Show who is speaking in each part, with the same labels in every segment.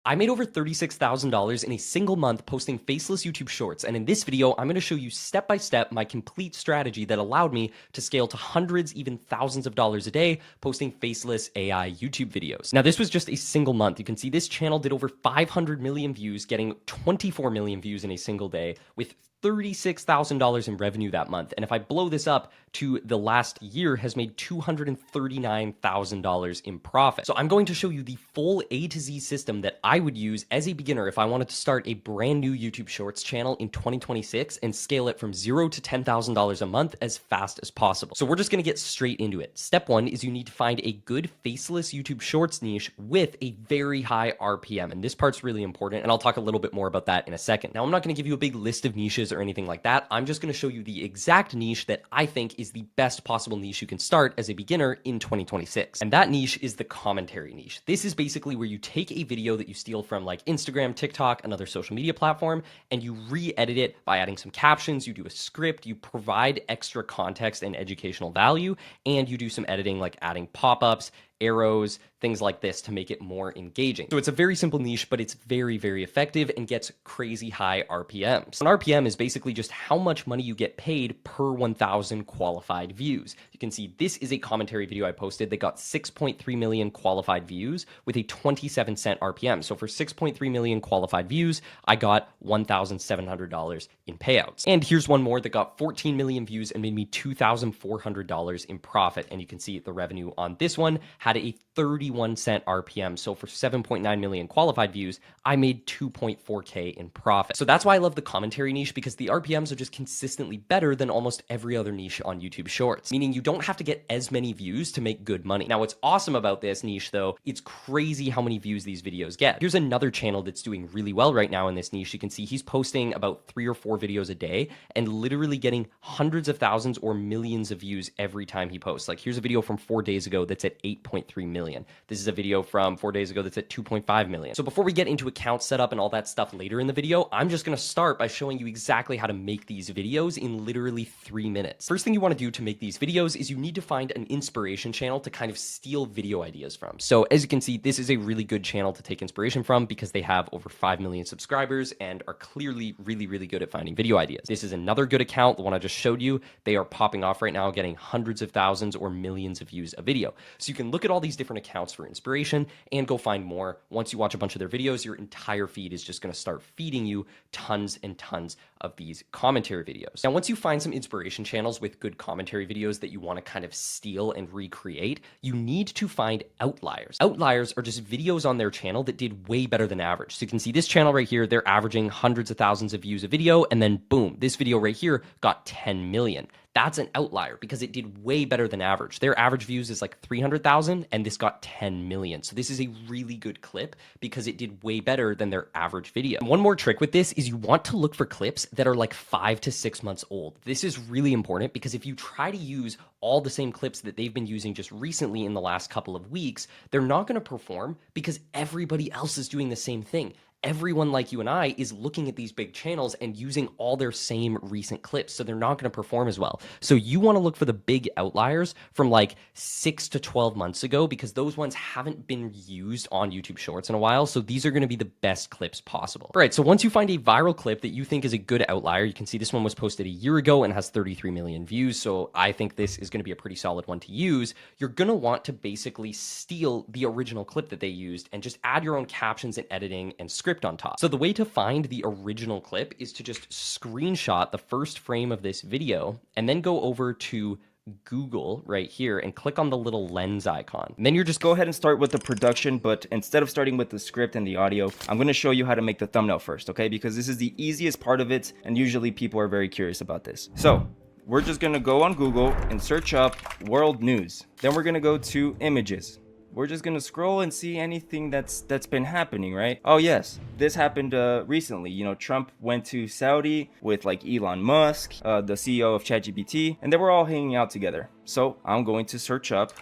Speaker 1: I made over $36,000 in a single month posting Faceless YouTube Shorts, and in this video, I'm going to show you step by step my complete strategy that allowed me to scale to hundreds, even thousands of dollars a day posting faceless AI YouTube videos. Now, this was just a single month. You can see this channel did over 500 million views, getting 24 million views in a single day with $36,000 in revenue that month. And if I blow this up to the last year, has made $239,000 in profit. So I'm going to show you the full A to Z system that I would use as a beginner if I wanted to start a brand new YouTube Shorts channel in 2026 and scale it from $0 to $10,000 a month as fast as possible. So we're just going to get straight into it. Step one is you need to find a good faceless YouTube Shorts niche with a very high RPM. And this part's really important. And I'll talk a little bit more about that in a second. Now, I'm not going to give you a big list of niches or anything like that. I'm just going to show you the exact niche that I think is the best possible niche you can start as a beginner in 2026. And that niche is the commentary niche. This is basically where you take a video that you steal from like Instagram, TikTok, another social media platform, and you re-edit it by adding some captions, you do a script, you provide extra context and educational value, and you do some editing like adding pop-ups, arrows, things like this to make it more engaging. So it's a very simple niche, but it's very, very effective and gets crazy high RPMs. An RPM is basically just how much money you get paid per 1,000 qualified views. You can see this is a commentary video I posted that got 6.3 million qualified views with a 27-cent RPM. So for 6.3 million qualified views, I got $1,700 in payouts. And here's one more that got 14 million views and made me $2,400 in profit. And you can see the revenue on this one had a 31-cent RPM. So for 7.9 million qualified views, I made 2.4K in profit. So that's why I love the commentary niche, because the RPMs are just consistently better than almost every other niche on YouTube Shorts, meaning you don't have to get as many views to make good money. Now, what's awesome about this niche though, it's crazy how many views these videos get. Here's another channel that's doing really well right now in this niche. You can see he's posting about 3 or 4 videos a day and literally getting hundreds of thousands or millions of views every time he posts. Like here's a video from 4 days ago that's at 8.3 million. This is a video from 4 days ago that's at 2.5 million. So before we get into account setup and all that stuff later in the video, I'm just going to start by showing you exactly how to make these videos in literally 3 minutes. First thing you want to do to make these videos is you need to find an inspiration channel to kind of steal video ideas from. So as you can see, this is a really good channel to take inspiration from because they have over 5 million subscribers and are clearly really, really good at finding video ideas. This is another good account, the one I just showed you. They are popping off right now, getting hundreds of thousands or millions of views a video. So you can look at all these different accounts for inspiration and go find more. Once you watch a bunch of their videos, your entire feed is just going to start feeding you tons and tons of these commentary videos. Now, once you find some inspiration channels with good commentary videos that you want to kind of steal and recreate, you need to find outliers. Outliers are just videos on their channel that did way better than average. So you can see this channel right here, they're averaging hundreds of thousands of views a video, and then boom, this video right here got 10 million. That's an outlier because it did way better than average. Their average views is like 300,000 and this got 10 million. So this is a really good clip because it did way better than their average video. And one more trick with this is you want to look for clips that are like 5 to 6 months old. This is really important because if you try to use all the same clips that they've been using just recently in the last couple of weeks, they're not going to perform because everybody else is doing the same thing. Everyone like you and I is looking at these big channels and using all their same recent clips, so they're not going to perform as well. So you want to look for the big outliers from like 6 to 12 months ago because those ones haven't been used on YouTube Shorts in a while, so these are going to be the best clips possible. All right, so once you find a viral clip that you think is a good outlier, you can see this one was posted a year ago and has 33 million views, so I think this is going to be a pretty solid one to use. You're going to want to basically steal the original clip that they used and just add your own captions and editing and script on top. So the way to find the original clip is to just screenshot the first frame of this video and then go over to Google right here and click on the little lens icon. And then you're just
Speaker 2: Go ahead and start with the production, but instead of starting with the script and the audio, I'm going to show you how to make the thumbnail first, okay? Because this is the easiest part of it, and usually people are very curious about this. So we're just going to go on Google and search up world news. Then we're going to go to images. We're just gonna scroll and see anything that's been happening, right? Oh yes, this happened recently. You know, Trump went to Saudi with like Elon Musk, the CEO of ChatGPT, and they were all hanging out together. So I'm going to search up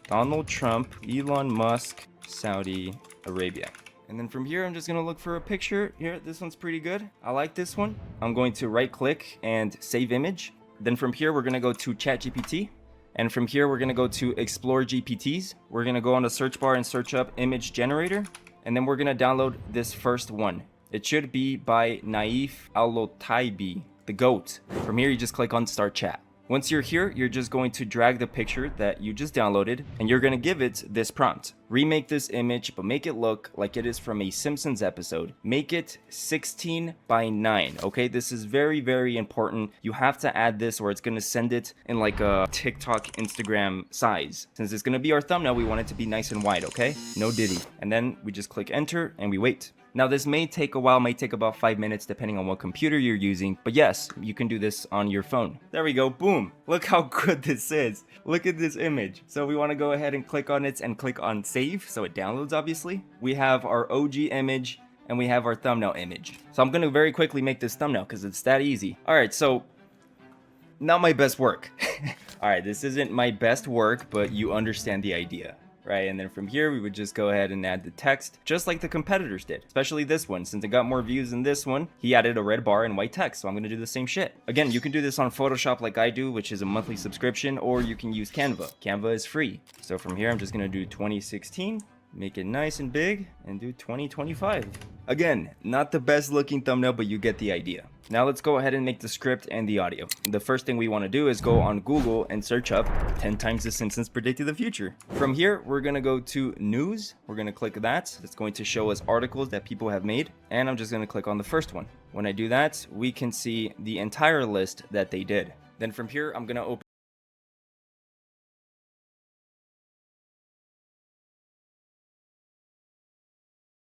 Speaker 2: Donald Trump, Elon Musk, Saudi Arabia. And then from here, I'm just gonna look for a picture. Here, this one's pretty good. I like this one. I'm going to right click and save image. Then from here, we're gonna go to ChatGPT. And from here, we're gonna go to Explore GPTs. We're gonna go on the search bar and search up image generator. and then we're gonna download this first one. It should be by Naif Alotaibi, the goat. From here, you just click on start chat. Once you're here, you're just going to drag the picture that you just downloaded, and you're gonna give it this prompt. Remake this image, but make it look like it is from a Simpsons episode. Make it 16 by 9, okay? This is very, very important. You have to add this or it's gonna send it in like a TikTok, Instagram size. Since it's gonna be our thumbnail, we want it to be nice and wide, okay? No diddy. And then we just click enter and we wait. Now this may take a while, may take about 5 minutes depending on what computer you're using, but yes, you can do this on your phone. There we go, boom. Look how good this is. Look at this image. So we want to go ahead and click on it and click on save, so it downloads obviously. We have our OG image and we have our thumbnail image. So I'm going to very quickly make this thumbnail because it's that easy. Alright, so not my best work. Alright, this isn't my best work, but you understand the idea. Right, and then from here we would just go ahead and add the text just like the competitors did, especially this one. Since it got more views than this one, he added a red bar and white text, so I'm gonna do the same shit. Again, you can do this on Photoshop like I do, which is a monthly subscription, or you can use Canva. Canva is free. So from here I'm just gonna do 2016, make it nice and big, and do 2025. Again, not the best looking thumbnail, but you get the idea. Now let's go ahead and make the script and the audio. The first thing we want to do is go on Google and search up 10 times the Simpsons predicted the future. From here, we're going to go to news. We're going to click that. It's going to show us articles that people have made. And I'm just going to click on the first one. When I do that, we can see the entire list that they did. Then from here, I'm going to open